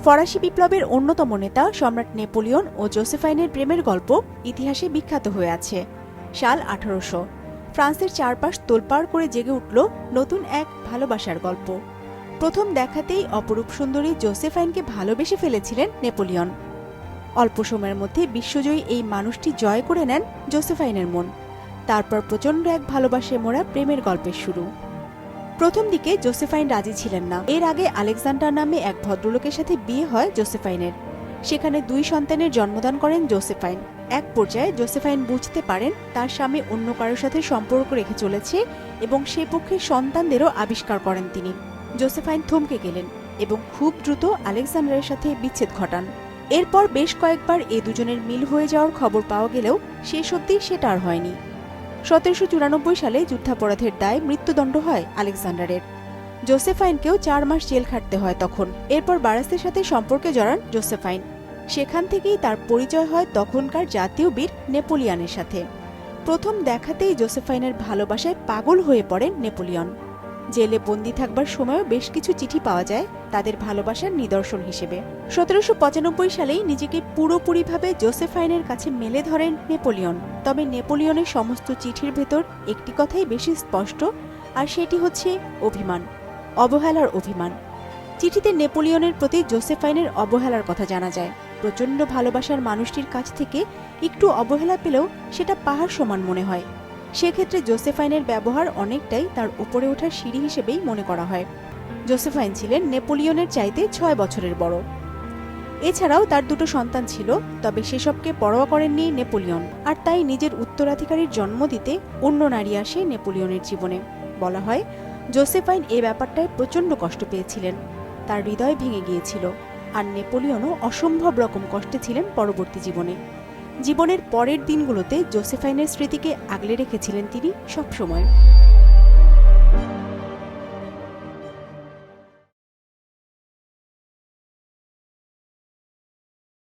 ফরাসি বিপ্লবের অন্যতম নেতা সম্রাট নেপোলিয়ন ও জোসেফাইনের প্রেমের গল্প ইতিহাসে বিখ্যাত হয়ে আছে। সাল 1800। ফ্রান্সের চারপাশ তোলপাড় করে জেগে উঠল নতুন এক ভালোবাসার গল্প। প্রথম দেখাতেই অপরূপ সুন্দরী জোসেফাইনকে ভালোবেসে ফেলেছিলেন নেপোলিয়ন। অল্প সময়ের মধ্যে বিশ্বজয়ী এই মানুষটি জয় করে নেন জোসেফাইনের মন। তারপর প্রচণ্ড এক ভালোবাসায় মোড়া প্রেমের গল্পের শুরু। প্রথম দিকে জোসেফাইন রাজি ছিলেন না। এর আগে আলেকজান্ডার নামে এক ভদ্রলোকের সাথে বিয়ে হয় জোসেফাইনের। সেখানে 2 সন্তানের জন্মদান করেন জোসেফাইন। এক পর্যায়ে জোসেফাইন বুঝতে পারেন তার স্বামী অন্য কারোর সাথে সম্পর্ক রেখে চলেছে এবং সে পক্ষে সন্তানদেরও আবিষ্কার করেন তিনি। জোসেফাইন থমকে গেলেন এবং খুব দ্রুত আলেকজান্ডারের সাথে বিচ্ছেদ ঘটান। এরপর বেশ কয়েকবার এই দুজনের মিল হয়ে যাওয়ার খবর পাওয়া গেলেও শেষ অবধি সেটা আর হয়নি। 1794 সালে যুদ্ধাপরাধের দায়ে মৃত্যুদণ্ড হয় আলেকজান্ডারের। জোসেফাইনকেও 4 মাস জেল খাটতে হয় তখন। এরপর বারাসের সাথে সম্পর্কে জড়ান জোসেফাইন। সেখান থেকেই তার পরিচয় হয় তখনকার জাতীয় বীর নেপোলিয়নের সাথে। প্রথম দেখাতেই জোসেফাইনের ভালোবাসায় পাগল হয়ে পড়েন নেপোলিয়ন। জেলে বন্দি থাকবার সময়ও বেশ কিছু চিঠি পাওয়া যায় তাদের ভালোবাসার নিদর্শন হিসেবে। 1795 সালেই নিজেকে পুরোপুরিভাবে জোসেফাইনের কাছে মেলে ধরেন নেপোলিয়ন। তবে নেপোলিয়নের সমস্ত চিঠির ভেতর একটি কথাই বেশি স্পষ্ট, আর সেটি হচ্ছে অভিমান, অবহেলার অভিমান। চিঠিতে নেপোলিয়নের প্রতি জোসেফাইনের অবহেলার কথা জানা যায়। প্রচণ্ড ভালোবাসার মানুষটির কাছ থেকে একটু অবহেলা পেলেও সেটা পাহাড় সমান মনে হয়। সেক্ষেত্রে জোসেফাইনের ব্যবহার অনেকটাই তার উপরে ওঠার সিঁড়ি হিসেবেই মনে করা হয়। জোসেফাইন ছিলেন নেপোলিয়নের চাইতে 6 বছরের বড়। এছাড়াও তার 2 সন্তান ছিল, তবে সেসবকে পরোয়া করেননি নেপোলিয়ন। আর তাই নিজের উত্তরাধিকারীর জন্ম দিতে অন্য নারী আসে নেপোলিয়নের জীবনে। বলা হয় জোসেফাইন এ ব্যাপারটায় প্রচণ্ড কষ্ট পেয়েছিলেন, তার হৃদয় ভেঙে গিয়েছিল। আর নেপোলিয়নও অসম্ভব রকম কষ্টে ছিলেন পরবর্তী জীবনে। জীবনের পরের দিনগুলোতে জোসেফাইনের স্মৃতিকে আগলে রেখেছিলেন তিনি সবসময়।